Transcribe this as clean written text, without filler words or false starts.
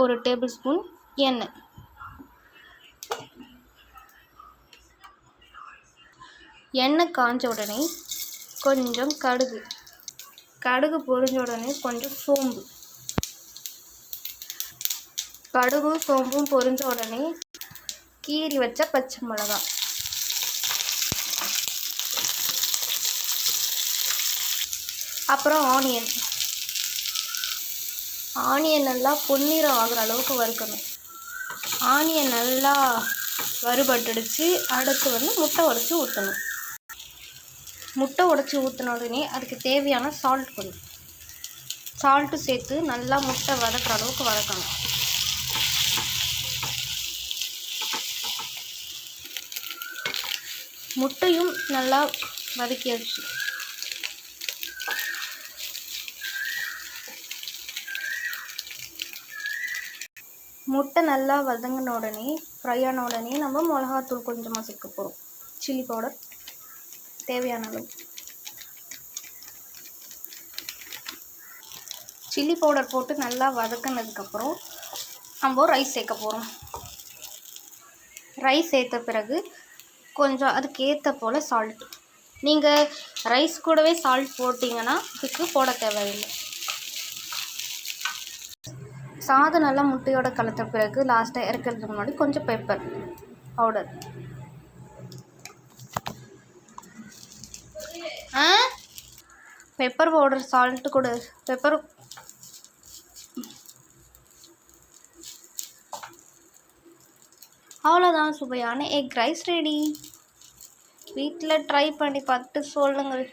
1 table spoon எண்ணெய். எண்ணெய் காஞ்ச உடனே கொஞ்சம் கடுகு பொரிஞ்ச உடனே கொஞ்சம் சோம்பு. கடுகும் சோம்பும் பொரிஞ்ச உடனே கீறி வச்ச பச்சை மிளகாய், அப்புறம் ஆனியன் நல்லா பொன்னிறம் ஆகிற அளவுக்கு வறுக்கணும். ஆனியன் நல்லா வறுபட்டுடுச்சு. அடுத்து முட்டை உடைச்சி ஊற்றணும். முட்டை உடைச்சி ஊற்றின உடனே அதுக்கு தேவையான சால்ட்டு சேர்த்து நல்லா முட்டை வதக்குற அளவுக்கு வதக்கணும். முட்டையும் நல்லா வதக்கியாச்சு. முட்டை நல்லா வதங்கின உடனே ஃப்ரை ஆன உடனே நம்ம மிளகாத்தூள் கொஞ்சமாக சேர்க்க போகிறோம். சில்லி பவுடர் தேவையான அளவு. சில்லி பவுடர் போட்டு நல்லா வதக்கினதுக்கப்புறம் நம்ம ரைஸ் சேர்க்க போகிறோம். ரைஸ் சேர்த்த பிறகு கொஞ்சம் அதுக்கேற்ற போல் சால்ட். நீங்கள் ரைஸ் கூடவே சால்ட் போட்டிங்கன்னா இதுக்கு போட தேவையில்லை. சாதம் நல்லா முட்டையோட கலந்த பிறகு லாஸ்ட்டாக இறக்கிறதுக்கு முன்னாடி கொஞ்சம் pepper powder. Pepper powder salt கூட பெப்பர். அவ்வளோதான், சுவையான எக் ரைஸ் ரெடி. வீட்டில் ட்ரை பண்ணி பார்த்துட்டு சொல்லுங்கள்.